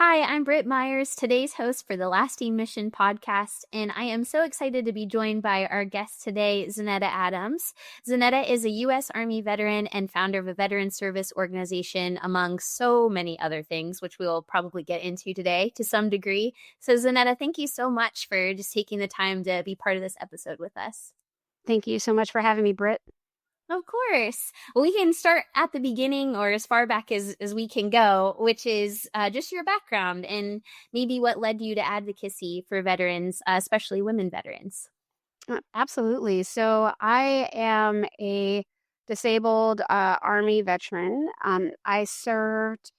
Hi, I'm Britt Myers, today's host for the Lasting Mission podcast, and I am so excited to be joined by our guest today, Zaneta Adams. Zaneta is a U.S. Army veteran and founder of a veteran service organization, among so many other things, which we'll probably get into today to some degree. So, Zaneta, thank you so much for just taking the time to be part of this episode with us. Thank you so much for having me, Britt. Of course. Well, we can start at the beginning or as far back as we can go, which is just your background and maybe what led you to advocacy for veterans, especially women veterans. Absolutely. So I am a disabled Army veteran. I served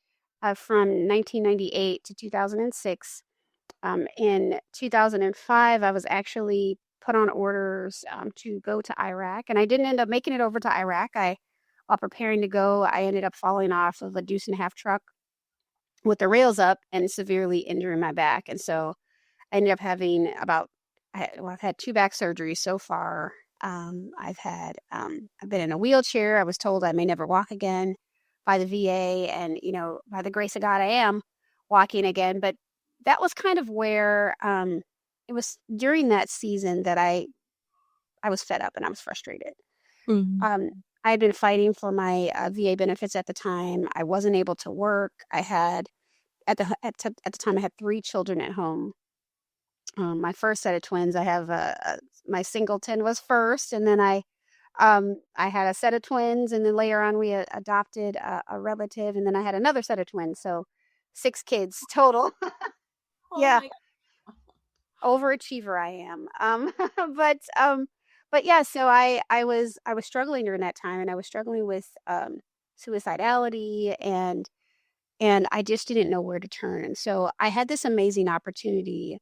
from 1998 to 2006. In 2005, I was actually put on orders to go to Iraq, and I didn't end up making it over to Iraq. While preparing to go, I ended up falling off of a deuce and a half truck with the rails up and severely injuring my back. And so I ended up having I've had two back surgeries so far. I've been in a wheelchair. I was told I may never walk again by the VA, and by the grace of God, I am walking again. But that was kind of where it was during that season that I was fed up and I was frustrated. Mhm. I had been fighting for my VA benefits at the time. I wasn't able to work. I had at the time I had three children at home. My first set of twins, I have my singleton was first, and then I had a set of twins, and then later on we adopted a relative, and then I had another set of twins, so 6 kids total. Oh Yeah, my overachiever I am. But but yeah, so I was struggling during that time, and I was struggling with suicidality, and I just didn't know where to turn. And so I had this amazing opportunity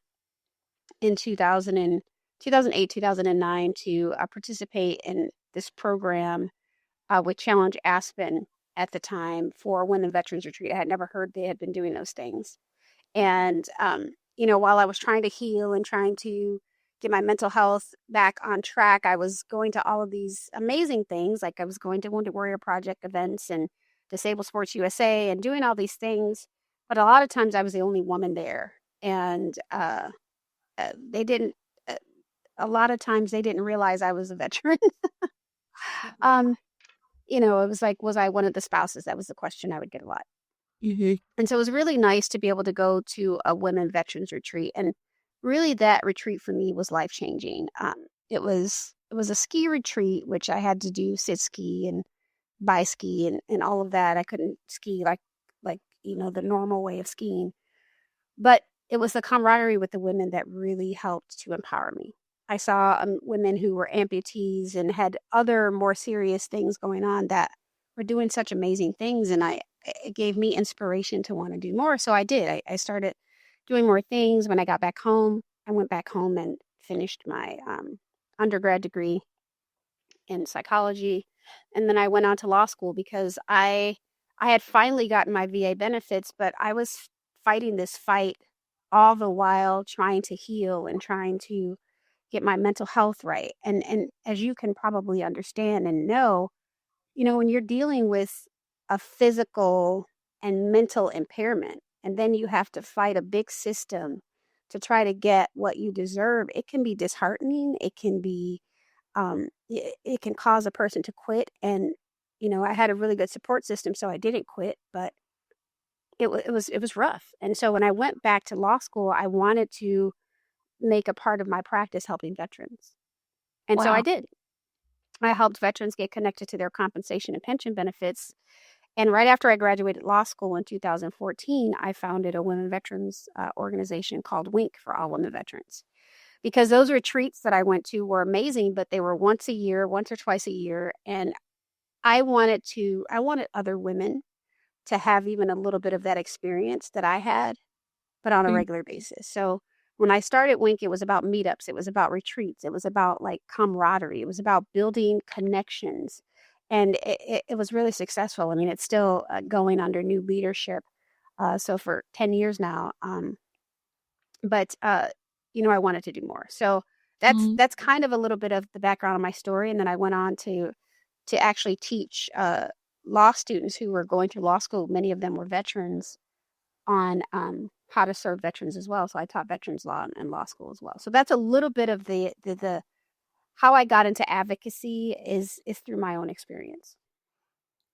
in 2008, 2009 to participate in this program with Challenge Aspen at the time for Women Veterans Retreat. I had never heard they had been doing those things. And, while I was trying to heal and trying to get my mental health back on track, I was going to all of these amazing things. Like I was going to Wounded Warrior Project events and Disabled Sports USA and doing all these things. But a lot of times I was the only woman there. And they didn't, uh, a lot of times they didn't realize I was a veteran. um, it was like, was I one of the spouses? That was the question I would get a lot. God. And so it was really nice to be able to go to a women veterans retreat. And really that retreat for me was life changing. It was a ski retreat, which I had to do sit ski and bi ski and all of that. I couldn't ski like the normal way of skiing. But it was the camaraderie with the women that really helped to empower me. I saw women who were amputees and had other more serious things going on that were doing such amazing things. And it gave me inspiration to want to do more. So I did. I started doing more things. When I got back home, I went back home and finished my undergrad degree in psychology. And then I went on to law school because I had finally gotten my VA benefits, but I was fighting this fight all the while trying to heal and trying to get my mental health right. And as you can probably understand and know, when you're dealing with a physical and mental impairment, and then you have to fight a big system to try to get what you deserve, it can be disheartening. It can cause a person to quit. And, I had a really good support system, so I didn't quit, but it was rough. And so when I went back to law school, I wanted to make a part of my practice helping veterans. And so I Wow. did. I helped veterans get connected to their compensation and pension benefits. And right after I graduated law school in 2014, I founded a women veterans organization called WINK for All Women Veterans. Because those retreats that I went to were amazing, but they were once or twice a year. And I wanted other women to have even a little bit of that experience that I had, but on a regular basis. So when I started Wink, it was about meetups, it was about retreats, it was about like camaraderie, it was about building connections. And it was really successful. I mean, it's still going under new leadership. So for 10 years now. But I wanted to do more. So Mhm. that's kind of a little bit of the background of my story. And then I went on to actually teach law students who were going through law school. Many of them were veterans on how to serve veterans as well. So I taught veterans law in law school as well. So that's a little bit of the how I got into advocacy is through my own experience.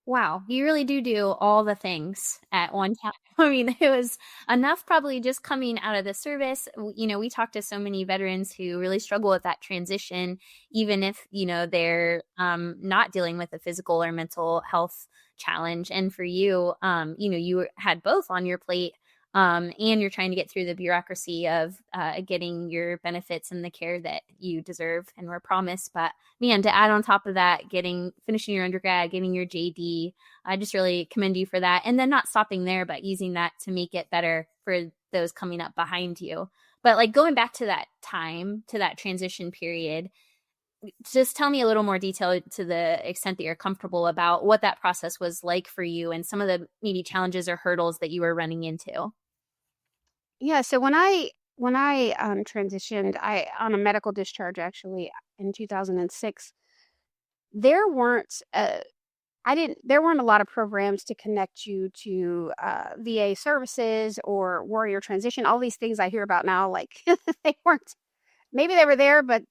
Wow, you really do all the things at one time. I mean, it was enough probably just coming out of the service. You know, we talk to so many veterans who really struggle with that transition, even if, you know, they're not dealing with a physical or mental health challenge. And for you, you know, you had both on your plate. And you're trying to get through the bureaucracy of getting your benefits and the care that you deserve and were promised. But man, to add on top of that, finishing your undergrad, getting your JD, I just really commend you for that. And then not stopping there, but using that to make it better for those coming up behind you. But like going back to that time, to that transition period, just tell me a little more detail to the extent that you're comfortable about what that process was like for you and some of the maybe challenges or hurdles that you were running into. Yeah, so when I transitioned, I on a medical discharge actually in 2006, there weren't I didn't there weren't a lot of programs to connect you to VA services or warrior transition. All these things I hear about now, like they weren't. Maybe they were there, but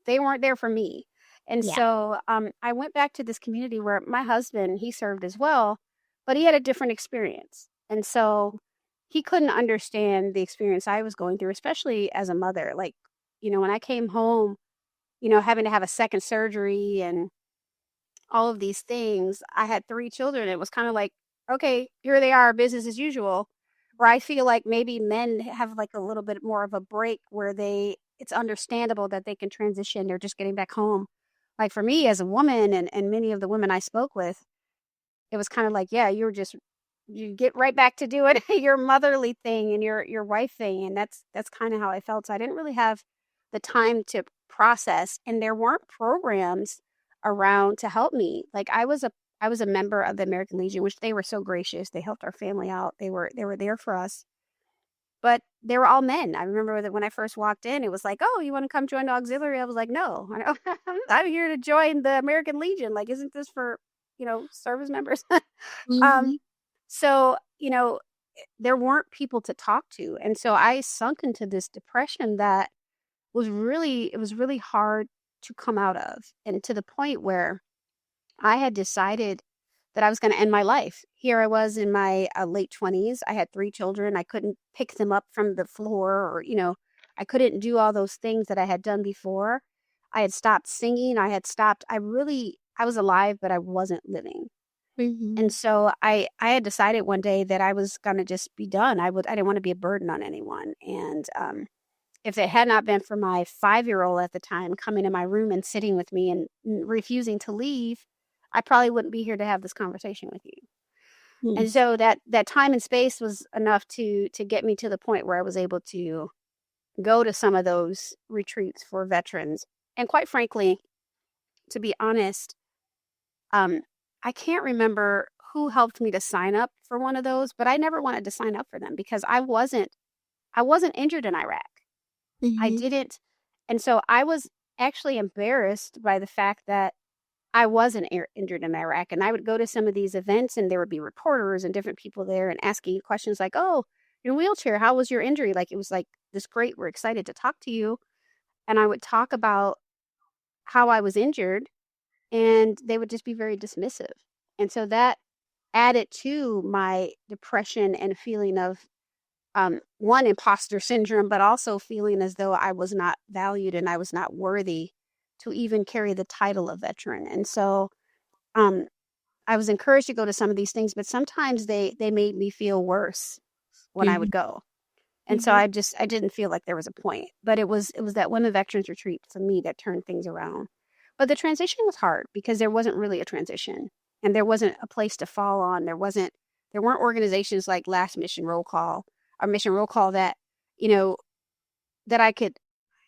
they weren't there for me. And Yeah. so I went back to this community where my husband, he served as well, but he had a different experience. And so he couldn't understand the experience I was going through, especially as a mother. Like, you know, when I came home, you know, having to have a second surgery and all of these things, I had 3 children. It was kind of like, okay, here they are, business as usual. Where I feel like maybe men have like a little bit more of a break where it's understandable that they can transition. They're just getting back home. Like for me as a woman and many of the women I spoke with, it was kind of like, yeah, you get right back to doing your motherly thing and your wife thing. And that's kind of how I felt. So I didn't really have the time to process, and there weren't programs around to help me. Like I was a member of the American Legion, which they were so gracious. They helped our family out. They were there for us. But they were all men. I remember that when I first walked in, it was like, "Oh, you want to come join the auxiliary?" I was like, "No, I'm here to join the American Legion. Like, isn't this for, you know, service members?" um, Hmm. so, you know, there weren't people to talk to, and so I sunk into this depression that it was really hard to come out of, and to the point where I had decided that I was going to end my life. Here I was in my late 20s. I had 3 children. I couldn't pick them up from the floor or, you know, I couldn't do all those things that I had done before. I had stopped singing. I was alive, but I wasn't living. Hmm. And so I had decided one day that I was going to just be done. I didn't want to be a burden on anyone. And if it had not been for my 5-year-old at the time coming in my room and sitting with me and refusing to leave, I probably wouldn't be here to have this conversation with you. And so that time and space was enough to get me to the point where I was able to go to some of those retreats for veterans. And quite frankly, to be honest, um, I can't remember who helped me to sign up for one of those, but I never wanted to sign up for them because I wasn't injured in Iraq. I Hmm. didn't. And so I was actually embarrassed by the fact that I wasn't injured in Iraq. And I would go to some of these events and there would be reporters and different people there and asking you questions like, oh, your wheelchair, how was your injury? Like it was like this great, we're excited to talk to you. And I would talk about how I was injured and they would just be very dismissive. And so that added to my depression and feeling of one, imposter syndrome, but also feeling as though I was not valued and I was not worthy to even carry the title of veteran. And so um, I was encouraged to go to some of these things, but sometimes they made me feel worse when I would go. And so Hmm. I didn't feel like there was a point. But it was that women veterans retreat for me that turned things around. But the transition was hard because there wasn't really a transition and there wasn't a place to fall on. There weren't organizations like Last Mission Roll Call or Mission Roll Call that, you know, that I could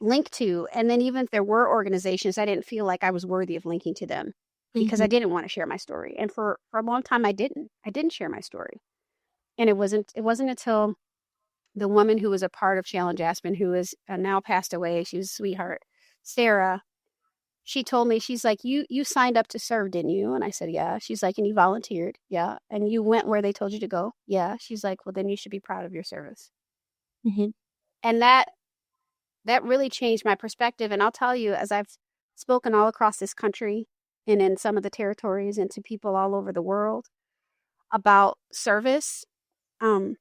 link to. And then even if there were organizations, I didn't feel like I was worthy of linking to them because Hmm. I didn't want to share my story. And for a long time I didn't. I didn't share my story. And it wasn't until the woman who was a part of Challenge Aspen, who is now passed away, she was a sweetheart, Sarah. she told me, she's like, you signed up to serve, didn't you? And I said, yeah. She's like, and you volunteered? Yeah. And you went where they told you to go? Yeah. She's like, well, then you should be proud of your service. Mhm. And that really changed my perspective. And I'll tell you, as I've spoken all across this country and in some of the territories and to people all over the world about service, um,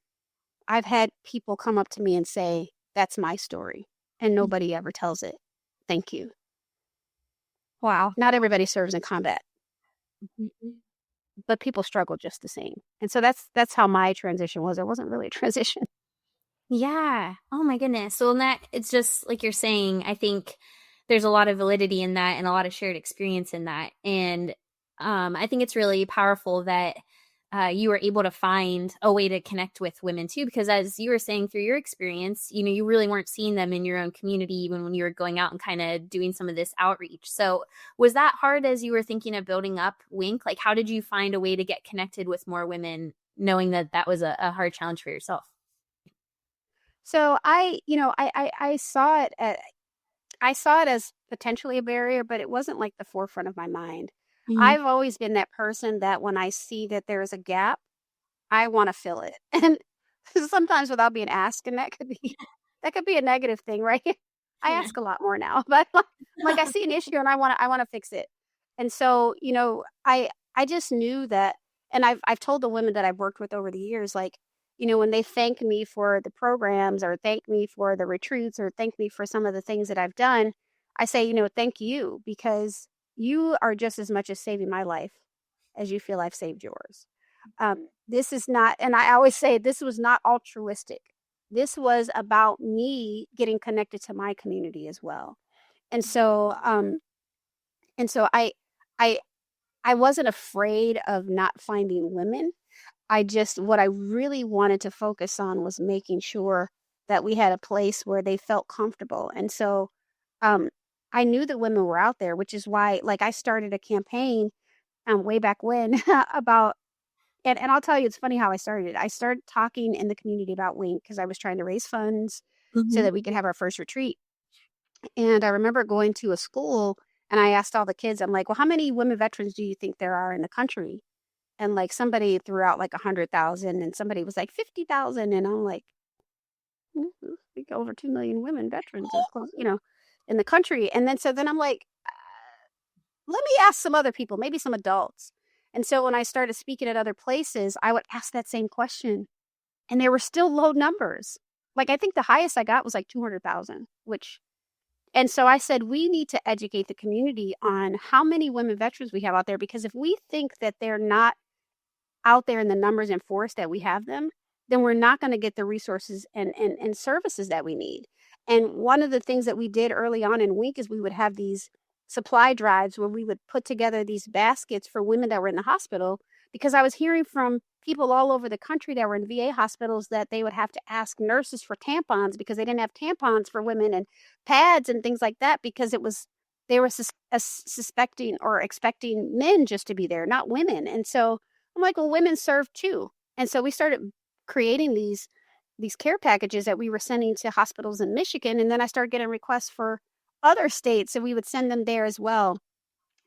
I've had people come up to me and say, that's my story. And nobody ever tells it. Thank you. Wow. Not everybody serves in combat, Mhm. but people struggle just the same. And so that's how my transition was. It wasn't really a transition. Yeah. Oh my goodness. So that it's just like you're saying, I think there's a lot of validity in that and a lot of shared experience in that. And I think it's really powerful that you were able to find a way to connect with women too, because as you were saying through your experience, you really weren't seeing them in your own community, even when you were going out and kind of doing some of this outreach. So was that hard as you were thinking of building up Wink? Like, how did you find a way to get connected with more women, knowing that that was a hard challenge for yourself? So I saw it I saw it as potentially a barrier, but it wasn't like the forefront of my mind. Mhm. I've always been that person that when I see that there's a gap, I want to fill it. And sometimes without being asked, and that could be a negative thing, right? I Yeah. ask a lot more now, but like I see an issue and I want to fix it. And so, I just knew that, and I've told the women that I've worked with over the years, like, when they thank me for the programs or thank me for the retreats or thank me for some of the things that I've done, I say, thank you, because you are just as much as saving my life as you feel I've saved yours. This is not, and I always say this was not altruistic. This was about me getting connected to my community as well. And so, and so I, I wasn't afraid of not finding women. What I really wanted to focus on was making sure that we had a place where they felt comfortable. And so, um, I knew that women were out there, which is why, like, I started a campaign, way back when about, and I'll tell you, it's funny how I started it. I started talking in the community about Wink because I was trying to raise funds so Mhm. that we could have our first retreat. And I remember going to a school and I asked all the kids, I'm like, well, how many women veterans do you think there are in the country? And like somebody threw out like 100,000 and somebody was like 50,000. And I'm like, I think over 2 million women veterans is close, in the country. And then I'm like, let me ask some other people, maybe some adults. And so when I started speaking at other places, I would ask that same question. And there were still low numbers. Like I think the highest I got was like 200,000, and so I said, we need to educate the community on how many women veterans we have out there, because if we think that they're not out there in the numbers and force that we have them, then we're not going to get the resources and services that we need. And one of the things that we did early on in Week is we would have these supply drives where we would put together these baskets for women that were in the hospital, because I was hearing from people all over the country that were in VA hospitals that they would have to ask nurses for tampons because they didn't have tampons for women and pads and things like that, because they were suspecting or expecting men just to be there, not women. And so I'm like, well, women serve too. And so we started creating these care packages that we were sending to hospitals in Michigan. And then I started getting requests for other states, and we would send them there as well.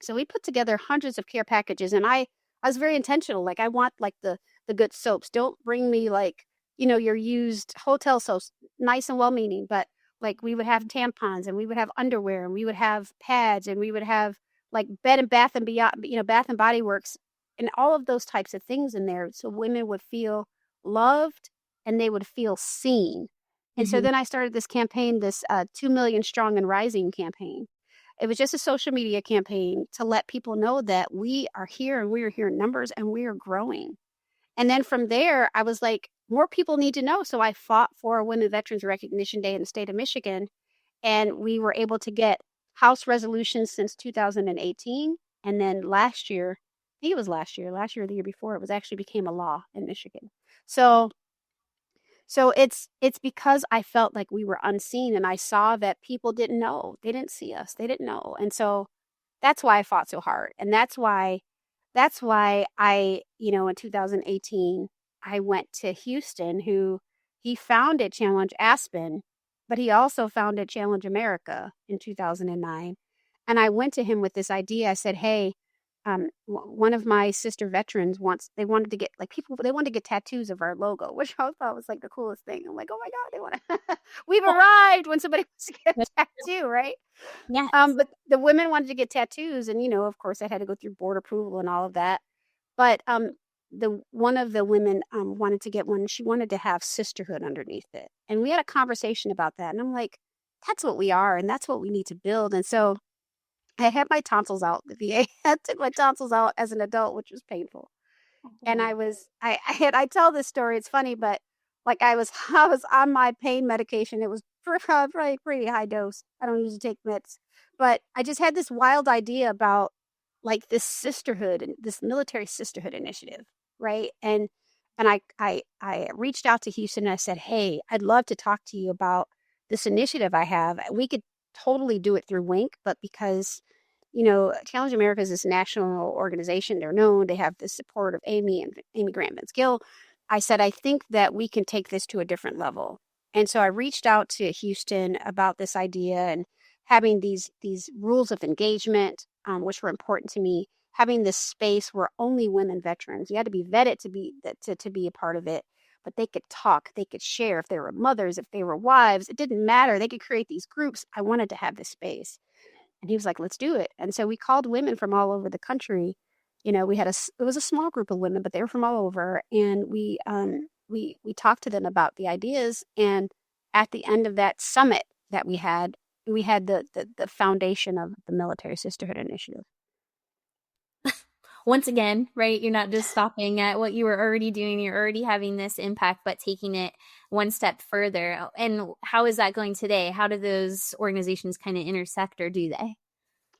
So we put together hundreds of care packages, and I was very intentional. Like I want like the good soaps. Don't bring me like, your used hotel soaps, nice and well meaning, but like we would have tampons and we would have underwear and we would have pads and we would have like bed and bath and beyond, Bath and Body Works and all of those types of things in there, so women would feel loved and they would feel seen. And so Mhm. then I started this campaign, this 2 million strong and rising campaign. It was just a social media campaign to let people know that we are here and we are here in numbers and we are growing. And then from there, I was like, more people need to know. So I fought for Women Veterans Recognition Day in the state of Michigan. And we were able to get House resolutions since 2018. And then last year, I think it was last year or the year before, it was actually became a law in Michigan. So it's because I felt like we were unseen and I saw that people didn't know. They didn't see us. They didn't know. And so that's why I fought so hard. And that's why I, in 2018, I went to Houston, who he founded Challenge Aspen, but he also founded Challenge America in 2009. And I went to him with this idea. I said, hey, one of my sister veterans they wanted to get like they wanted to get tattoos of our logo, which I thought was like the coolest thing. I'm like, oh my God, they want to, we've Oh, arrived when somebody wants to get that's a true. tattoo, right? Yes. But the women wanted to get tattoos, and of course, I had to go through board approval and all of that. But the one of the women wanted to get one. She wanted to have sisterhood underneath it, and we had a conversation about that. And I'm like, that's what we are, and that's what we need to build. And so I had my tonsils out. The VA I took my tonsils out as an adult, which was painful. And Oh, I tell this story. It's funny, but like I was on my pain medication. It was probably pretty high dose. I don't usually take meds, but I just had this wild idea about like this sisterhood and this military sisterhood initiative, right? And I reached out to Houston and I said, hey, I'd love to talk to you about this initiative I have. We could totally do it through Wink, but because Challenge America is this national organization. They're known. They have the support of Amy Grant Vince Gill. I said, I think that we can take this to a different level. And so I reached out to Houston about this idea and having these rules of engagement, which were important to me. Having this space where only women veterans, you had to be vetted to be a part of it, but they could talk, they could share. If they were mothers, if they were wives, it didn't matter. They could create these groups. I wanted to have this space. And he was like, let's do it. And so we called women from all over the country. It was a small group of women, but they were from all over. And we talked to them about the ideas. And at the end of that summit that we had the foundation of the Military Sisterhood Initiative. once again, right? You're not just stopping at what you were already doing. You're already having this impact, but taking it one step further. And how is that going today? How do those organizations kind of intersect, or do they?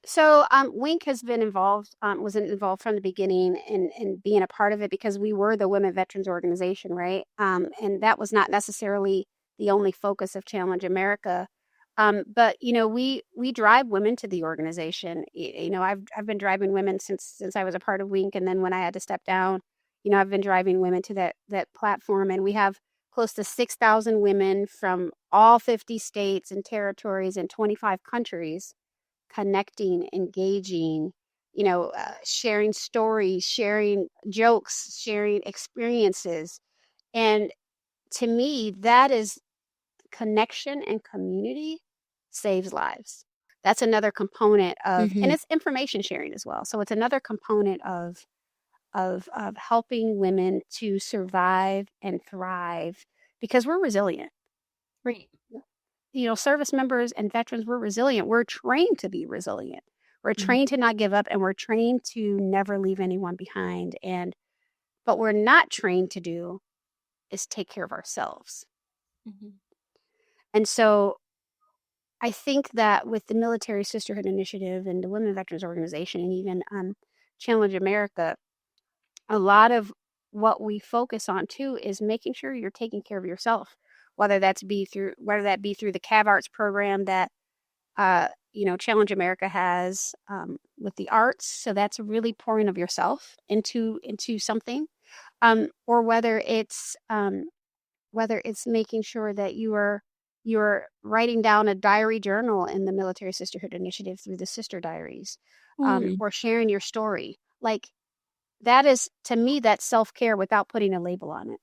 So Wink has been involved, was involved from the beginning in being a part of it because we were the Women Veterans Organization, right? And that was not necessarily the only focus of Challenge America. But we drive women to the organization. I've been driving women since I was a part of Wink, and then when I had to step down, I've been driving women to that platform, and we have close to 6,000 women from all 50 states and territories and 25 countries connecting, engaging, sharing stories, sharing jokes, sharing experiences. And to me, that is connection and community saves lives. That's another component and Mm-hmm. it's information sharing as well. So it's another component of helping women to survive and thrive because we're resilient. Right. Service members and veterans, we're resilient. We're trained to be resilient. We're Mm-hmm. trained to not give up and we're trained to never leave anyone behind. And what we're not trained to do is take care of ourselves. Mm-hmm. And so I think that with the Military Sisterhood Initiative and the Women Veterans Organization and even Challenge America, a lot of what we focus on too is making sure you're taking care of yourself, whether that be through the CAV Arts program that Challenge America has with the arts. So that's really pouring of yourself into something, or whether it's making sure that you're writing down a diary journal in the Military Sisterhood Initiative through the Sister Diaries, Mm. or sharing your story. Like that is to me that's self care without putting a label on it.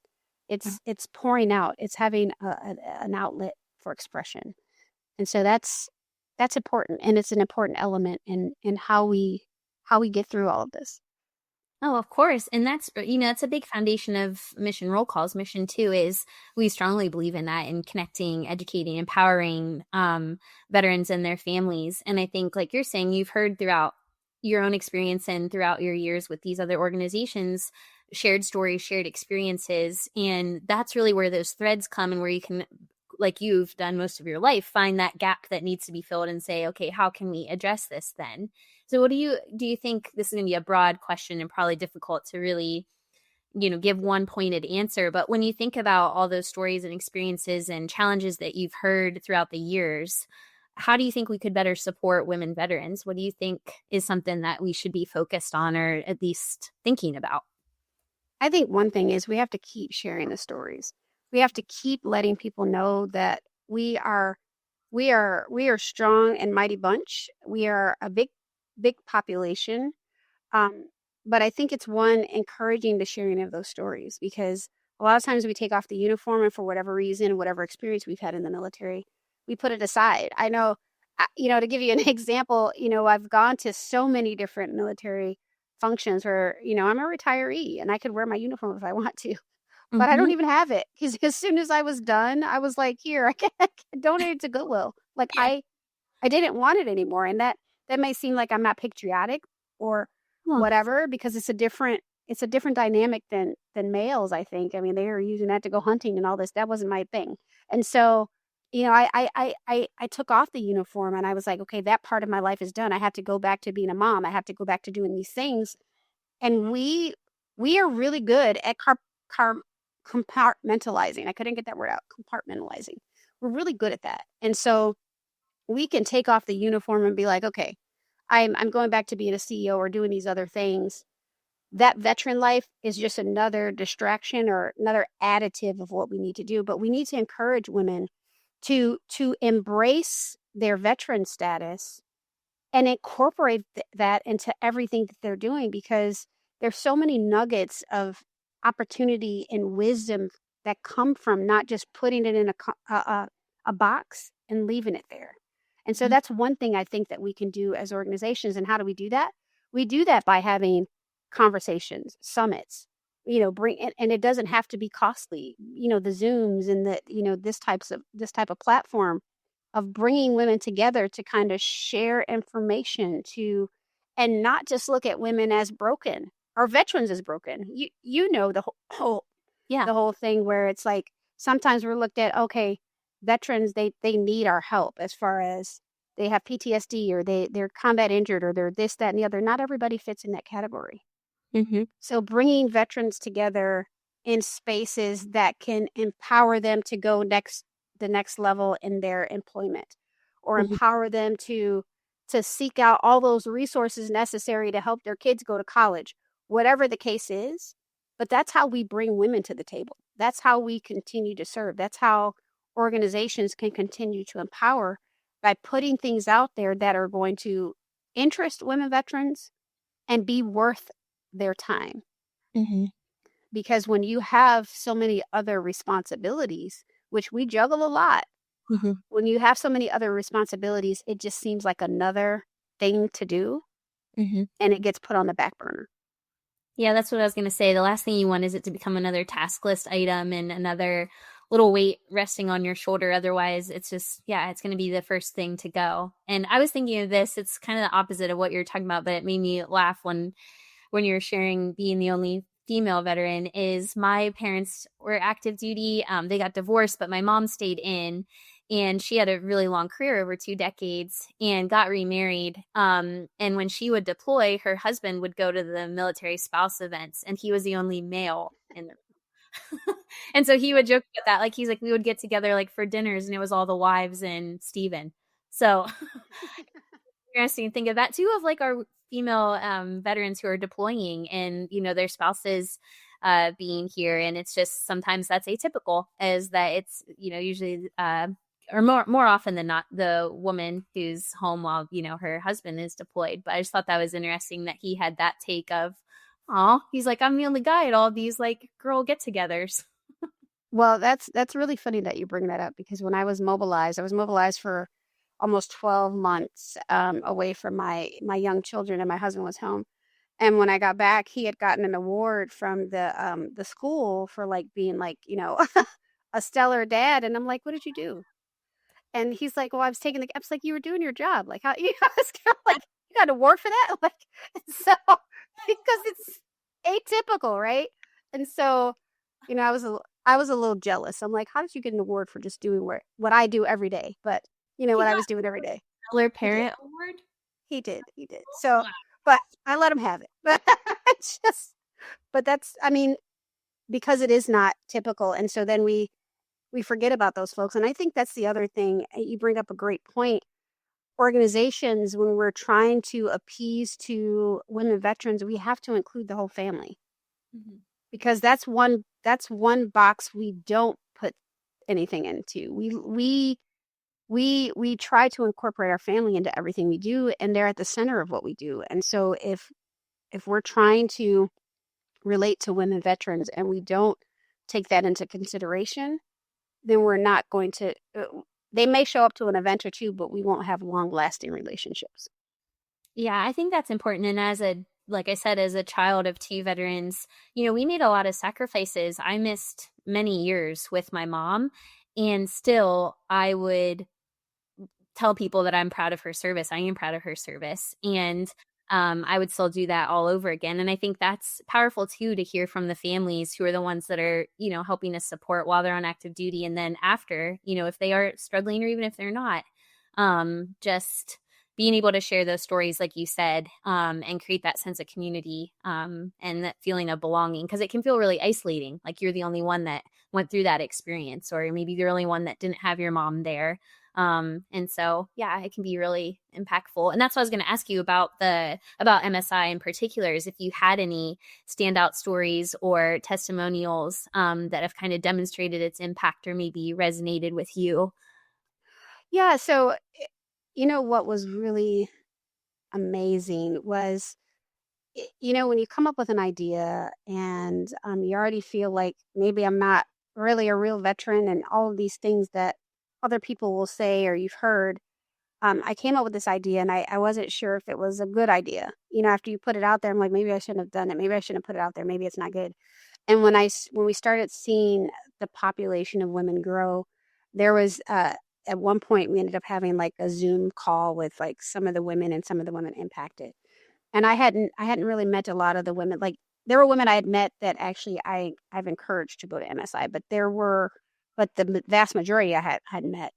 It's pouring out. It's having an outlet for expression. And so that's important and it's an important element in how we get through all of this. Oh, of course. And that's a big foundation of mission roll calls. Mission two is we strongly believe in that, in connecting, educating, empowering veterans and their families. And I think, like you're saying, you've heard throughout your own experience and throughout your years with these other organizations, shared stories, shared experiences. And that's really where those threads come and where you can, like you've done most of your life, find that gap that needs to be filled and say, okay, how can we address this then? So what do you think, this is going to be a broad question and probably difficult to really, give one pointed answer, but when you think about all those stories and experiences and challenges that you've heard throughout the years, how do you think we could better support women veterans? What do you think is something that we should be focused on or at least thinking about? I think one thing is we have to keep sharing the stories. We have to keep letting people know that we are we are strong and mighty bunch. We are a big population. Um, but I think it's one encouraging the sharing of those stories because a lot of times we take off the uniform and for whatever reason, whatever experience we've had in the military, we put it aside. I know, to give you an example, I've gone to so many different military functions where, I'm a retiree and I could wear my uniform if I want to, but I don't Mm-hmm. even have it because as soon as I was done, I was like, here, I can donate it to Goodwill. Like Yeah. I didn't want it anymore. And that may seem like I'm not patriotic or Well, whatever because it's a different dynamic than males, I think. I mean, they were using that to go hunting and all this. That wasn't my thing. And so, I took off the uniform and I was like, okay, that part of my life is done. I have to go back to being a mom. I have to go back to doing these things. And we are really good at car compartmentalizing. I couldn't get that word out. Compartmentalizing. We're really good at that. And so we can take off the uniform and be like, okay, I'm going back to being a CEO or doing these other things. That veteran life is just another distraction or another additive of what we need to do. But we need to encourage women to embrace their veteran status and incorporate that into everything that they're doing because there's so many nuggets of opportunity and wisdom that come from not just putting it in a box and leaving it there. And so that's one thing I think that we can do as organizations. And how do we do that? We do that by having conversations, summits, bring and it doesn't have to be costly. The Zooms and this type of platform of bringing women together to kind of share information to and not just look at women as broken or veterans as broken. The whole yeah. the whole thing where it's like sometimes we're looked at, okay, veterans they need our help as far as they have PTSD or they're combat injured or they're this, that, and the other. Not everybody fits in that category. Mm-hmm. So bringing veterans together in spaces that can empower them to go the next level in their employment or Mm-hmm. empower them to seek out all those resources necessary to help their kids go to college, whatever the case is. But that's how we bring women to the table. That's how we continue to serve. That's how organizations can continue to empower by putting things out there that are going to interest women veterans and be worth their time. Mm-hmm. Because when you have so many other responsibilities, which we juggle a lot, Mm-hmm. when you have so many other responsibilities, it just seems like another thing to do Mm-hmm. and it gets put on the back burner. Yeah, that's what I was going to say. The last thing you want is it to become another task list item and another little weight resting on your shoulder. Otherwise, it's just, yeah, it's going to be the first thing to go. And I was thinking of this, it's kind of the opposite of what you're talking about, but it made me laugh when you're sharing being the only female veteran is my parents were active duty. They got divorced, but my mom stayed in and she had a really long career over 2 decades and got remarried. And when she would deploy, her husband would go to the military spouse events and he was the only male in the and so he would joke about that. Like he's like, we would get together like for dinners and it was all the wives and Steven. So interesting to think of that too of like our female veterans who are deploying and their spouses being here and it's just sometimes that's atypical is that it's usually or more often than not the woman who's home while her husband is deployed. But I just thought that was interesting that he had that take of oh he's like I'm the only guy at all these like girl get-togethers. Well, that's really funny that you bring that up because when I was mobilized for almost 12 months away from my young children and my husband was home. And when I got back, he had gotten an award from the school for like being like, a stellar dad. And I'm like, what did you do? And he's like, well, I was taking I was like, you were doing your job. Like how I was kind of like, you got an award for that? Like so because it's atypical, right? And so, I was a little jealous. I'm like, how did you get an award for just doing what I do every day? But He what I got was doing every day. Stellar He did. Parent Award. He did. So, but I let him have it. But it's just, but that's, I mean, because it is not typical. And so then we forget about those folks. And I think that's the other thing. You bring up a great point. Organizations, when we're trying to appease to women veterans, we have to include the whole family Mm-hmm. because that's one box we don't put anything into. we try to incorporate our family into everything we do, and they're at the center of what we do. And so if we're trying to relate to women veterans and we don't take that into consideration, then we're not going to. They may show up to an event or two, but we won't have long lasting relationships. Yeah, I think that's important. And like I said, as a child of two veterans, we made a lot of sacrifices. I missed many years with my mom, and still I would tell people that I'm proud of her service. I am proud of her service. And I would still do that all over again. And I think that's powerful too, to hear from the families who are the ones that are, helping us support while they're on active duty. And then after, if they are struggling or even if they're not, just being able to share those stories, like you said, and create that sense of community, and that feeling of belonging, because it can feel really isolating. Like you're the only one that went through that experience, or maybe you're the only one that didn't have your mom there. And so, yeah, it can be really impactful. And that's what I was going to ask you about MSI in particular, is if you had any standout stories or testimonials, that have kind of demonstrated its impact or maybe resonated with you. Yeah. So, what was really amazing was, when you come up with an idea and you already feel like maybe I'm not really a real veteran and all of these things that other people will say or you've heard. I came up with this idea and I wasn't sure if it was a good idea. After you put it out there, I'm like, maybe I shouldn't have done it. Maybe I shouldn't have put it out there. Maybe it's not good. And when we started seeing the population of women grow, there was at one point we ended up having like a Zoom call with like some of the women and some of the women impacted. And I hadn't really met a lot of the women. Like there were women I had met that actually I've encouraged to go to MSI, but the vast majority I hadn't met.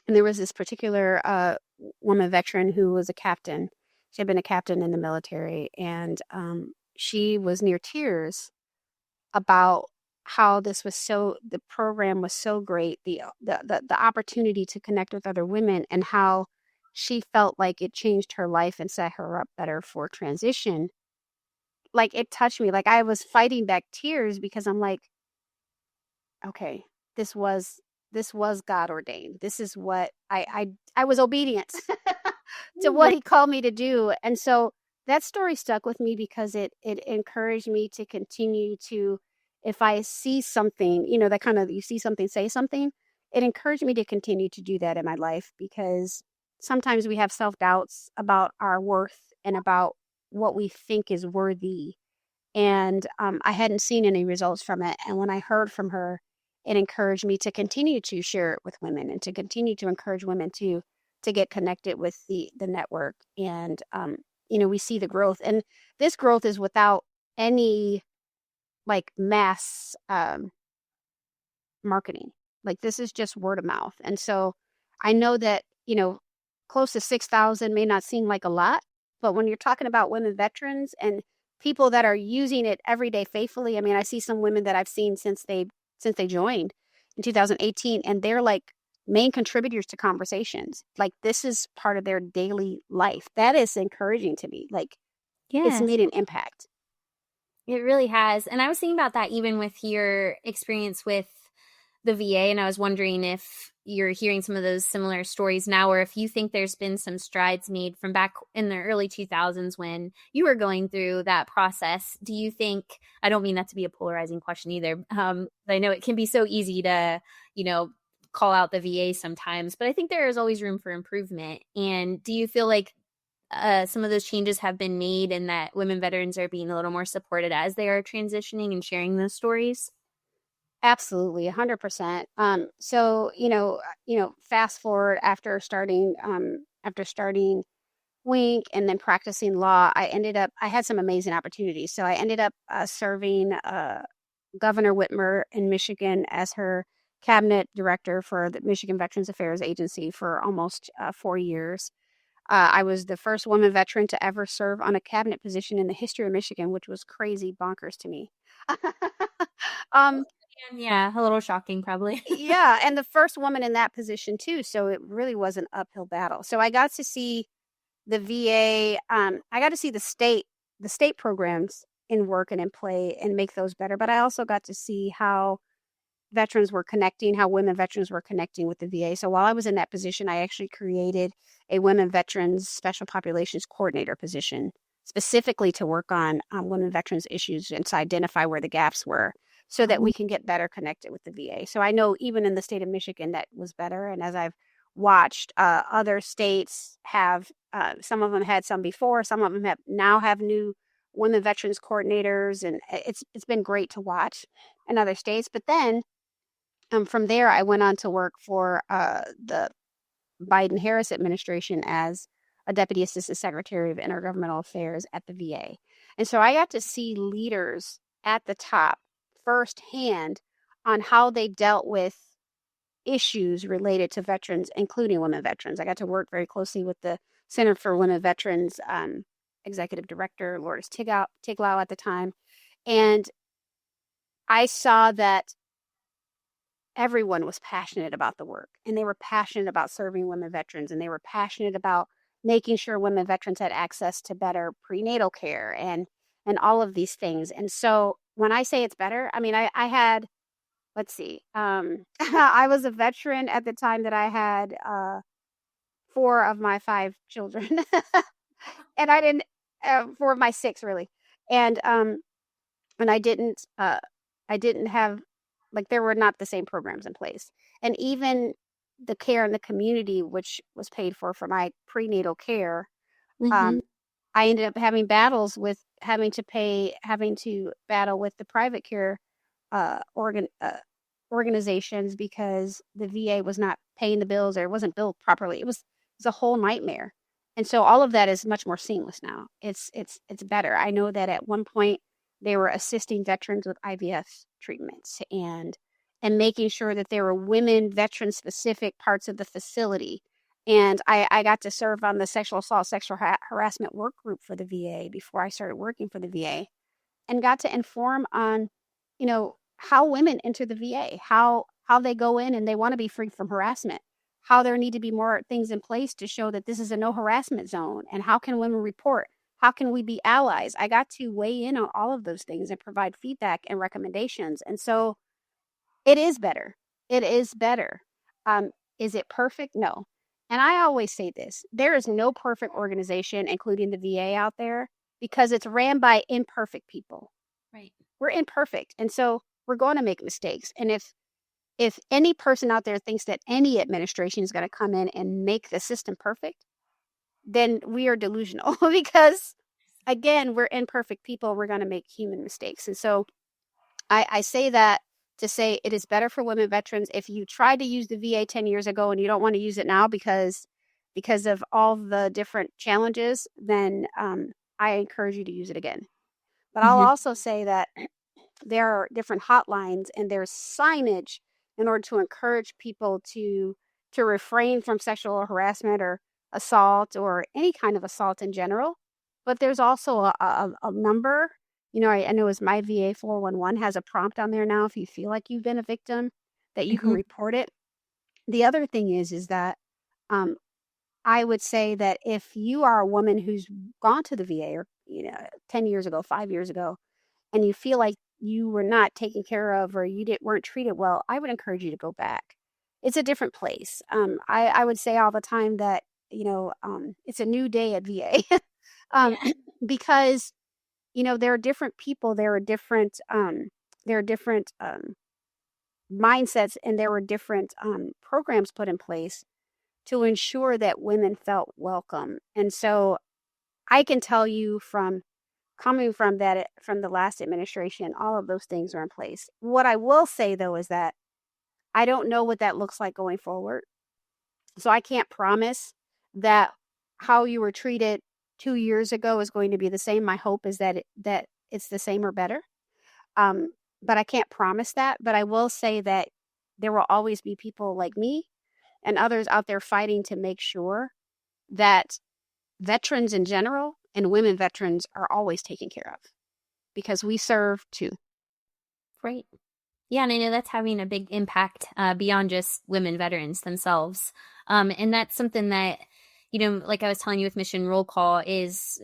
And there was this particular woman veteran who was a captain. She had been a captain in the military, and she was near tears about how the program was so great, the opportunity to connect with other women, and how she felt like it changed her life and set her up better for transition. Like it touched me. Like I was fighting back tears because I'm like, okay, this was this was God ordained. This is what I was obedient to what he called me to do. And so that story stuck with me because it encouraged me to continue to, if I see something, that kind of, you see something, say something, it encouraged me to continue to do that in my life, because sometimes we have self-doubts about our worth and about what we think is worthy. And I hadn't seen any results from it. And when I heard from her, it encouraged me to continue to share it with women and to continue to encourage women to get connected with the network. And we see the growth, and this growth is without any like mass marketing. Like this is just word of mouth. And so I know that, close to 6,000 may not seem like a lot, but when you're talking about women veterans and people that are using it every day faithfully, I mean, I see some women that I've seen since they joined in 2018, and they're like main contributors to conversations. Like this is part of their daily life. That is encouraging to me. Like it's Yes. made an impact. It really has. And I was thinking about that even with your experience with the VA. And I was wondering if you're hearing some of those similar stories now, or if you think there's been some strides made from back in the early 2000s when you were going through that process. Do you think, I don't mean that to be a polarizing question either. I know it can be so easy to, call out the VA sometimes, but I think there is always room for improvement. And do you feel like some of those changes have been made and that women veterans are being a little more supported as they are transitioning and sharing those stories? Absolutely, 100%. So fast forward after starting Wink and then practicing law, I had some amazing opportunities. So I ended up serving Governor Whitmer in Michigan as her cabinet director for the Michigan Veterans Affairs Agency for almost 4 years. I was the first woman veteran to ever serve on a cabinet position in the history of Michigan, which was crazy bonkers to me. um, Yeah, a little shocking, probably. yeah, and the first woman in that position too. So it really was an uphill battle. So I got to see the VA. I got to see the state programs in work and in play and make those better. But I also got to see how veterans were connecting, how women veterans were connecting with the VA. So while I was in that position, I actually created a women veterans special populations coordinator position specifically to work on women veterans issues and to identify where the gaps were so that we can get better connected with the VA. So I know even in the state of Michigan that was better. And as I've watched other states have, some of them had some before, some of them have new women veterans coordinators, and it's been great to watch in other states. But then from there, I went on to work for the Biden-Harris administration as a Deputy Assistant Secretary of Intergovernmental Affairs at the VA. And so I got to see leaders at the top firsthand on how they dealt with issues related to veterans, including women veterans. I got to work very closely with the Center for Women Veterans Executive Director, Lourdes Tiglau at the time. And I saw that everyone was passionate about the work, and they were passionate about serving women veterans, and they were passionate about making sure women veterans had access to better prenatal care and all of these things. And so when I say it's better, I mean, I had, let's see, I was a veteran at the time that I had 4 of my 5 children, and I didn't, 4 of my 6 really, and I didn't have, like, there were not the same programs in place. And even the care in the community, which was paid for my prenatal care, Mm-hmm. I ended up having battles with having to battle with the private care organizations because the VA was not paying the bills or it wasn't billed properly. It was a whole nightmare. And so all of that is much more seamless now. It's better. I know that at one point they were assisting veterans with IVF treatments and making sure that there were women veteran specific parts of the facility. And I got to serve on the sexual assault, sexual harassment work group for the VA before I started working for the VA, and got to inform on, how women enter the VA, how they go in and they want to be free from harassment, how there need to be more things in place to show that this is a no harassment zone, and how can women report, how can we be allies. I got to weigh in on all of those things and provide feedback and recommendations. And so it is better. It is better. Is it perfect? No. And I always say this, there is no perfect organization, including the VA out there, because it's ran by imperfect people. Right. We're imperfect. And so we're going to make mistakes. And if any person out there thinks that any administration is going to come in and make the system perfect, then we are delusional because, again, we're imperfect people. We're going to make human mistakes. And so I say that to say it is better for women veterans. If you tried to use the VA 10 years ago and you don't want to use it now because of all the different challenges, then I encourage you to use it again. But I'll Mm-hmm. also say that there are different hotlines and there's signage in order to encourage people to refrain from sexual harassment or assault or any kind of assault in general. But there's also a number. I know as my VA 411 has a prompt on there now if you feel like you've been a victim that you can Mm-hmm. report it. The other thing is that um, I would say that if you are a woman who's gone to the VA or 10 years ago, 5 years ago, and you feel like you were not taken care of or weren't treated well, I would encourage you to go back. It's a different place. I would say all the time that it's a new day at VA, um, Yeah. because there are different people, there are different mindsets, and there were different programs put in place to ensure that women felt welcome. And so I can tell you from coming from the last administration, all of those things are in place. What I will say though is that I don't know what that looks like going forward. So I can't promise that how you were treated 2 years ago is going to be the same. My hope is that it's the same or better. But I can't promise that. But I will say that there will always be people like me and others out there fighting to make sure that veterans in general and women veterans are always taken care of because we serve too. Great. Yeah, and I know that's having a big impact beyond just women veterans themselves. And that's something that, like I was telling you with Mission Roll Call, is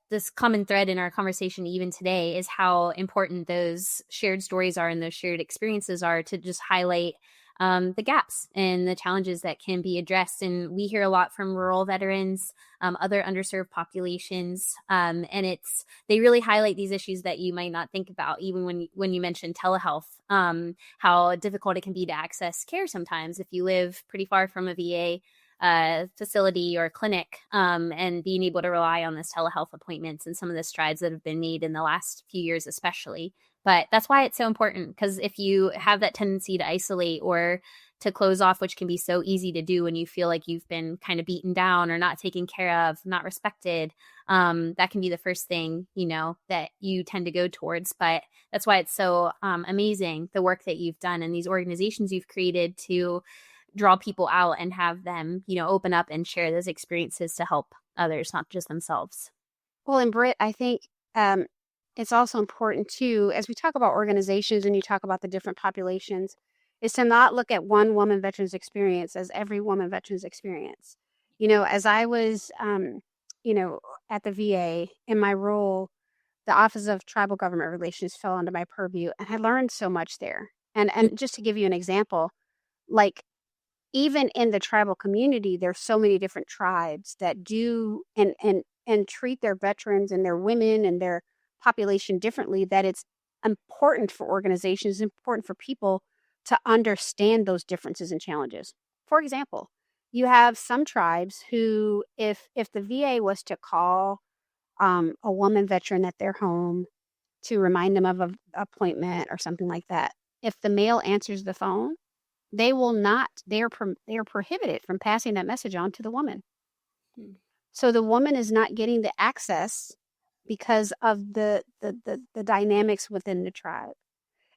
this common thread in our conversation even today is how important those shared stories are and those shared experiences are to just highlight the gaps and the challenges that can be addressed. And we hear a lot from rural veterans, other underserved populations, and they really highlight these issues that you might not think about, even when you mention telehealth, how difficult it can be to access care sometimes if you live pretty far from a VA facility or clinic, and being able to rely on this telehealth appointments and some of the strides that have been made in the last few years, especially. But that's why it's so important, because if you have that tendency to isolate or to close off, which can be so easy to do when you feel like you've been kind of beaten down or not taken care of, not respected, that can be the first thing, that you tend to go towards. But that's why it's so amazing, the work that you've done and these organizations you've created to draw people out and have them, open up and share those experiences to help others, not just themselves. Well, and Britt, I think it's also important too, as we talk about organizations and you talk about the different populations, is to not look at one woman veteran's experience as every woman veteran's experience. As I was, at the VA in my role, the Office of Tribal Government Relations fell under my purview, and I learned so much there. And just to give you an example, like even in the tribal community, there's so many different tribes that do and treat their veterans and their women and their population differently, that it's important for organizations, important for people to understand those differences and challenges. For example, you have some tribes who, if the VA was to call a woman veteran at their home to remind them of an appointment or something like that, if the male answers the phone, they will not, they are prohibited from passing that message on to the woman. So the woman is not getting the access because of the dynamics within the tribe.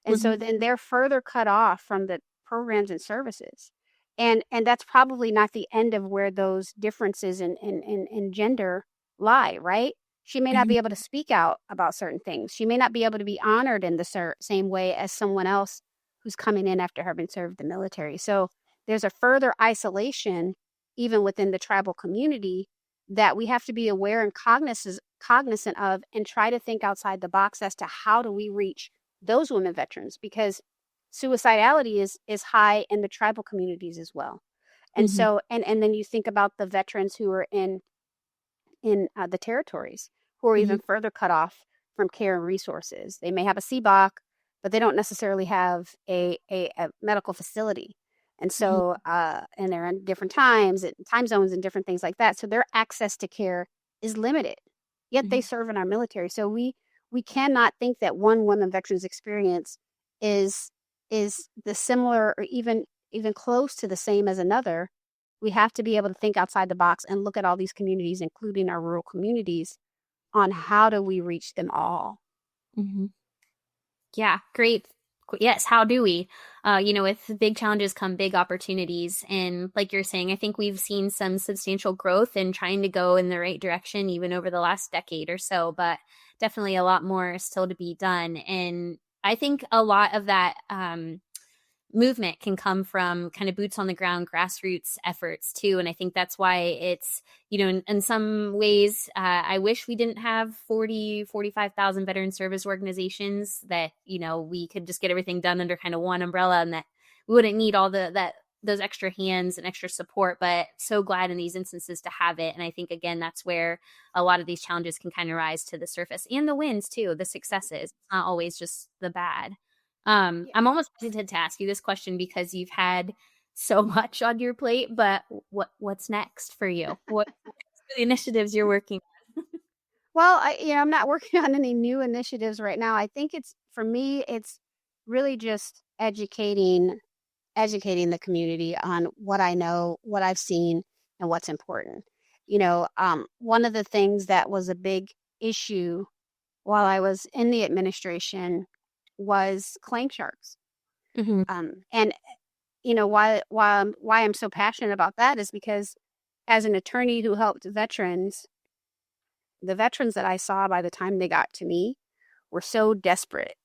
And so then they're further cut off from the programs and services. And that's probably not the end of where those differences in gender lie, right? She may not be able to speak out about certain things. She may not be able to be honored in the same way as someone else who's coming in after having served the military. So there's a further isolation even within the tribal community that we have to be aware and cognizant of, and try to think outside the box as to how do we reach those women veterans, because suicidality is high in the tribal communities as well. And so and then you think about the veterans who are in the territories, who are even further cut off from care and resources. They may have a CBOC, but they don't necessarily have a medical facility. And so, and they're in different time zones and different things like that. So their access to care is limited, yet they serve in our military. So we cannot think that one woman veteran's experience is the similar or even close to the same as another. We have to be able to think outside the box and look at all these communities, including our rural communities, on how do we reach them all. Yeah, great. Yes, how do we? With big challenges come big opportunities. And like you're saying, I think we've seen some substantial growth in trying to go in the right direction, even over the last decade or so, but definitely a lot more still to be done. And I think a lot of that movement can come from kind of boots on the ground grassroots efforts too. And I think that's why it's, in some ways, I wish we didn't have 45,000 veteran service organizations, that, we could just get everything done under kind of one umbrella, and that we wouldn't need all those extra hands and extra support. But so glad in these instances to have it. And I think, again, that's where a lot of these challenges can kind of rise to the surface, and the wins too, the successes. It's not always just the bad. I'm almost hesitant to ask you this question because you've had so much on your plate, but what's next for you? What are the initiatives you're working on? Well, I'm not working on any new initiatives right now. I think for me, it's really just educating the community on what I know, what I've seen, and what's important. One of the things that was a big issue while I was in the administration was claim sharks. And why I'm so passionate about that is because, as an attorney who helped veterans, the veterans that I saw by the time they got to me were so desperate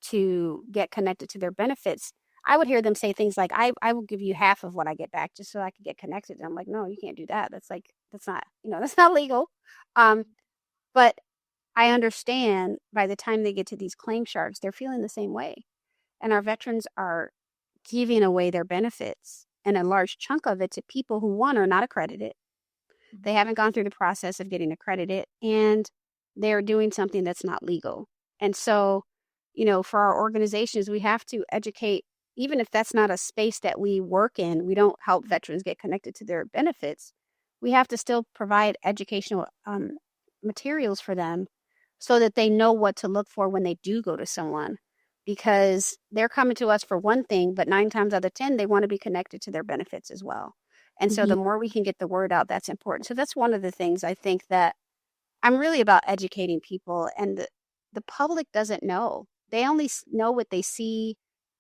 to get connected to their benefits. I would hear them say things like, I will give you half of what I get back just so I could get connected. And I'm like, no, you can't do that. That's like, that's not, that's not legal. Um, but I understand by the time they get to these claim sharks, they're feeling the same way. And our veterans are giving away their benefits and a large chunk of it to people who, one, are not accredited. They haven't gone through the process of getting accredited, and they're doing something that's not legal. And so, for our organizations, we have to educate, even if that's not a space that we work in, we don't help veterans get connected to their benefits. We have to still provide educational materials for them so that they know what to look for when they do go to someone, because they're coming to us for one thing, but 9 times out of 10, they want to be connected to their benefits as well. And so Mhm. the more we can get the word out, that's important. So that's one of the things I think that I'm really about educating people, and the public doesn't know. They only know what they see.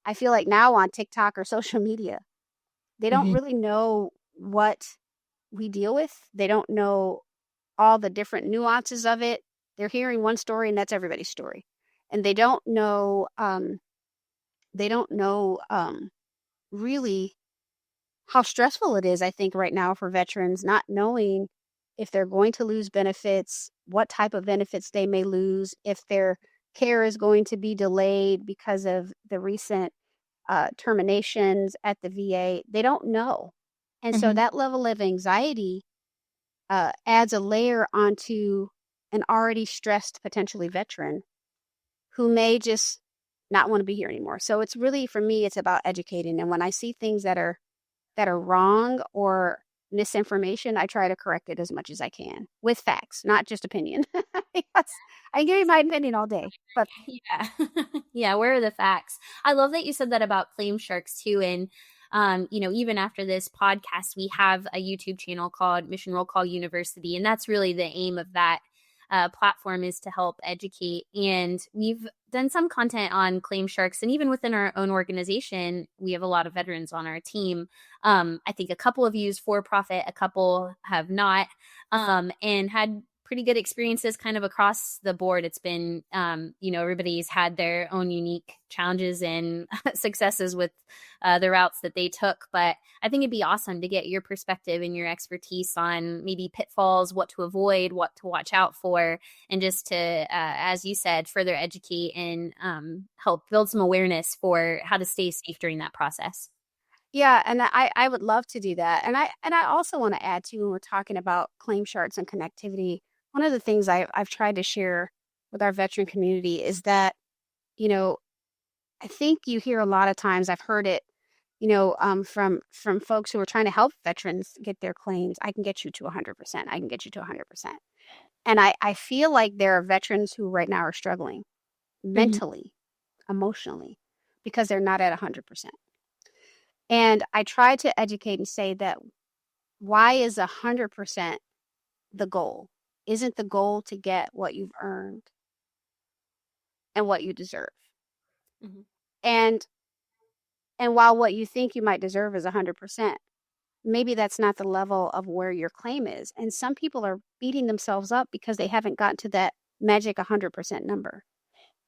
I feel like now on TikTok or social media, they don't Mhm. really know what we deal with. They don't know all the different nuances of it. They're hearing one story and that's everybody's story. And they don't know really how stressful it is, I think, right now for veterans, not knowing if they're going to lose benefits, what type of benefits they may lose, if their care is going to be delayed because of the recent terminations at the VA. They don't know. And so Mhm. that level of anxiety adds a layer onto an already stressed, potentially veteran who may just not want to be here anymore. So it's really, for me, it's about educating. And when I see things that are wrong or misinformation, I try to correct it as much as I can with facts, not just opinion. Yes, I can give you my opinion all day, but Yeah. Yeah, where are the facts? I love that you said that about claim sharks too. And even after this podcast, we have a YouTube channel called Mission Roll Call University, and that's really the aim of that platform, is to help educate. And we've done some content on claim sharks, and even within our own organization, we have a lot of veterans on our team. I think a couple have used for profit, a couple have not, and had pretty good experiences kind of across the board. It's been, everybody's had their own unique challenges and successes with the routes that they took. But I think it'd be awesome to get your perspective and your expertise on maybe pitfalls, what to avoid, what to watch out for, and just to, as you said, further educate and help build some awareness for how to stay safe during that process. yeah, and I would love to do that. And I also want to add too, when we're talking about claim charts and connectivity, one of the things I've tried to share with our veteran community is that, you know, I think you hear a lot of times, I've heard it, from folks who are trying to help veterans get their claims. I can get you to 100%. I can get you to 100%. And I feel like there are veterans who right now are struggling Hmm. mentally, emotionally, because they're not at 100%. And I try to educate and say that, why is 100% the goal? Isn't the goal to get what you've earned and what you deserve? Hmm. And and while what you think you might deserve is 100%, maybe that's not the level of where your claim is. And some people are beating themselves up because they haven't gotten to that magic 100% number.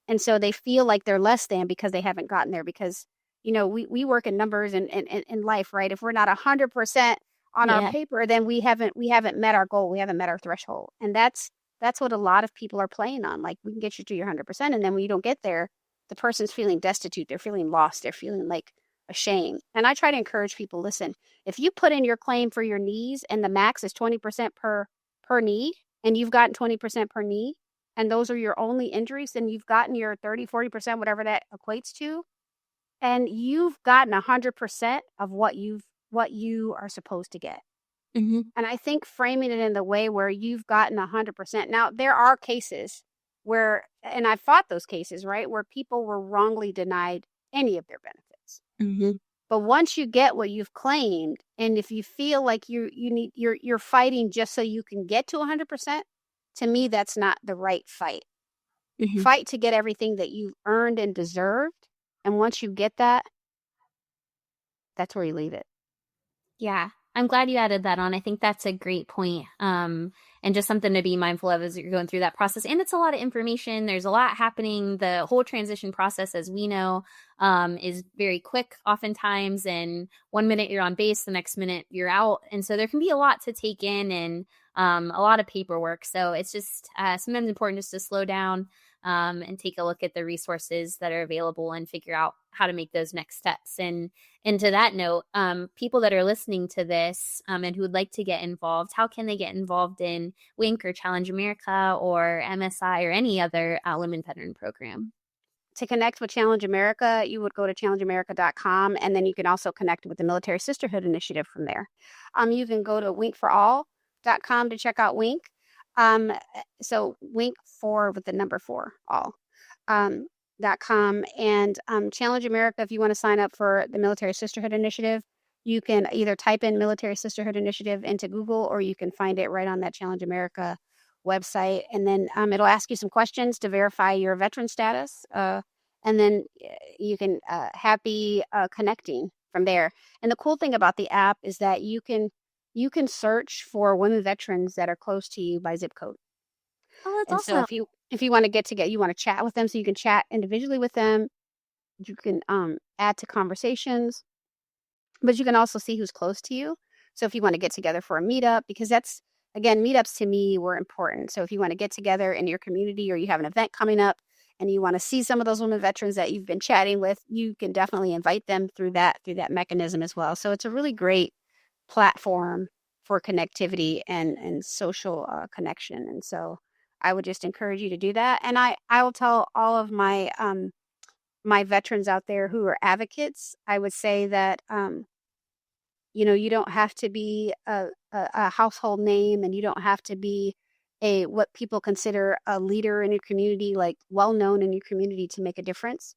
And so they feel like they're less than because they haven't gotten there, because, we work in numbers and in life, right? If we're not 100% on our Yeah. paper, then we haven't met our goal. We haven't met our threshold. And that's what a lot of people are playing on. Like, we can get you to your 100%. And then when you don't get there, the person's feeling destitute. They're feeling lost. They're feeling like ashamed. And I try to encourage people, listen, if you put in your claim for your knees and the max is 20% per knee, and you've gotten 20% per knee, and those are your only injuries, then you've gotten your 30-40%, whatever that equates to, and you've gotten 100% of what you are supposed to get. Hmm. And I think framing it in the way where you've gotten 100%. Now, there are cases where, and I've fought those cases, right, where people were wrongly denied any of their benefits. Hmm. But once you get what you've claimed, and if you feel like you're fighting just so you can get to 100%, to me that's not the right fight. Hmm. Fight to get everything that you've earned and deserved. And once you get that, that's where you leave it. Yeah. I'm glad you added that on. I think that's a great point. and just something to be mindful of as you're going through that process. And it's a lot of information. There's a lot happening. The whole transition process, as we know, is very quick oftentimes. And 1 minute you're on base, the next minute you're out. And so there can be a lot to take in and a lot of paperwork. So it's just sometimes important just to slow down and take a look at the resources that are available and figure out how to make those next steps. And to that note, people that are listening to this and who would like to get involved, how can they get involved in WINK or Challenge America or MSI or any other women veteran program? To connect with Challenge America, you would go to challengeamerica.com, and then you can also connect with the Military Sisterhood Initiative from there. You can go to winkforall.com to check out WINK. So WINK for with the number 4 all. .com and Challenge America, if you want to sign up for the Military Sisterhood Initiative, you can either type in Military Sisterhood Initiative into Google, or you can find it right on that Challenge America website. And then it'll ask you some questions to verify your veteran status. And then you can happy connecting from there. And the cool thing about the app is that you can search for women veterans that are close to you by zip code. Oh, that's and awesome. So if you want to get together, you want to chat with them, so you can chat individually with them. You can add to conversations, but you can also see who's close to you. So if you want to get together for a meetup, because that's, again, meetups to me were important. So if you want to get together in your community, or you have an event coming up and you want to see some of those women veterans that you've been chatting with, you can definitely invite them through that mechanism as well. So it's a really great platform for connectivity and social connection. And so I would just encourage you to do that. And I will tell all of my my veterans out there who are advocates, I would say that you don't have to be a household name, and you don't have to be a what people consider a leader in your community, like well known in your community, to make a difference.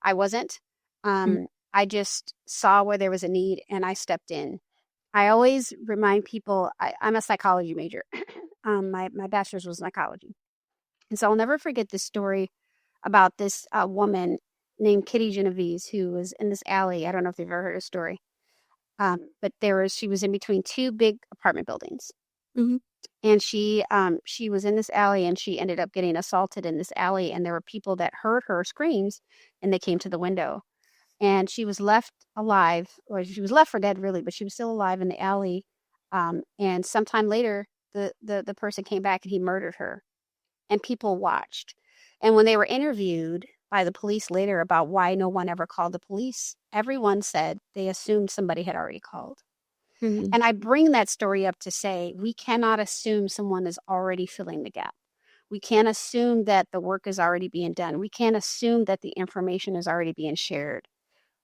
I wasn't. I just saw where there was a need, and I stepped in. I always remind people I'm a psychology major. My bachelor's was psychology. And so I'll never forget this story about this woman named Kitty Genovese, who was in this alley. I don't know if you've ever heard her story. But she was in between 2 big apartment buildings. Mm-hmm. And she was in this alley, and she ended up getting assaulted in this alley. And there were people that heard her screams, and they came to the window. And she was left alive, or she was left for dead, really, but she was still alive in the alley. And sometime later, the person came back, and he murdered her. And people watched. And when they were interviewed by the police later about why no one ever called the police, everyone said they assumed somebody had already called. Mm-hmm. And I bring that story up to say we cannot assume someone is already filling the gap. We can't assume that the work is already being done. We can't assume that the information is already being shared.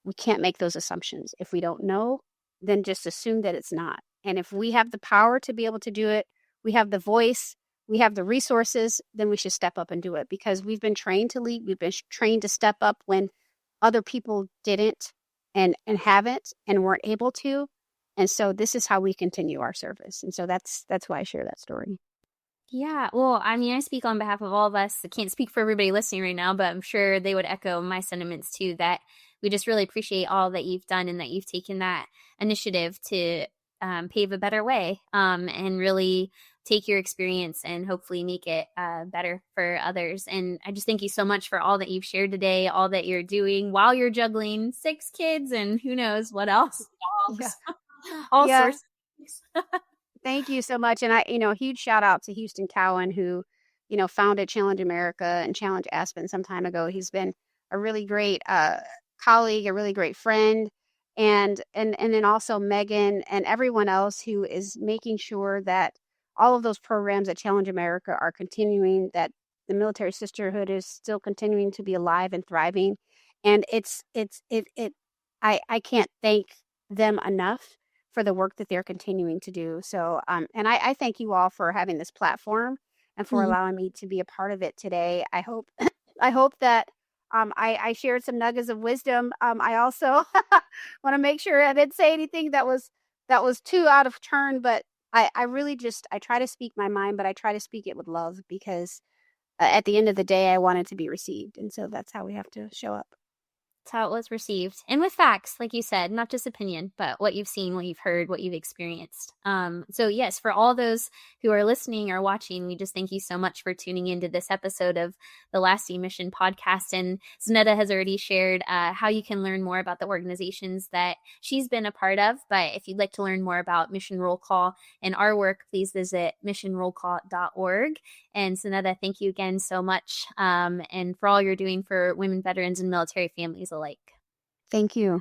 We can't make those assumptions. If we don't know, then just assume that it's not. And if we have the power to be able to do it, we have the voice, we have the resources, then we should step up and do it, because we've been trained to lead. We've been trained to step up when other people didn't and haven't and weren't able to. And so this is how we continue our service. And so that's why I share that story. Yeah, well, I mean, I speak on behalf of all of us. I can't speak for everybody listening right now, but I'm sure they would echo my sentiments too, that we just really appreciate all that you've done and that you've taken that initiative to pave a better way and really take your experience and hopefully make it better for others. And I just thank you so much for all that you've shared today, all that you're doing while you're juggling 6 kids and who knows what else, dogs, all sorts of things. Thank you so much. And huge shout out to Houston Cowan, who, founded Challenge America and Challenge Aspen some time ago. He's been a really great colleague, a really great friend. And then also Megan and everyone else who is making sure that all of those programs at Challenge America are continuing, that the military sisterhood is still continuing to be alive and thriving. And I can't thank them enough for the work that they're continuing to do. So, and I thank you all for having this platform and for allowing me to be a part of it today. I hope, I hope that I shared some nuggets of wisdom. I also want to make sure I didn't say anything that was too out of turn, but I really I try to speak my mind, but I try to speak it with love, because at the end of the day, I want it to be received. And so that's how we have to show up. That's how it was received. And with facts, like you said, not just opinion, but what you've seen, what you've heard, what you've experienced. So yes, for all those who are listening or watching, we just thank you so much for tuning into this episode of the Lasting Mission podcast. And Zaneta has already shared how you can learn more about the organizations that she's been a part of. But if you'd like to learn more about Mission Roll Call and our work, please visit missionrollcall.org. And Zaneta, thank you again so much, and for all you're doing for women veterans and military families alike. Thank you.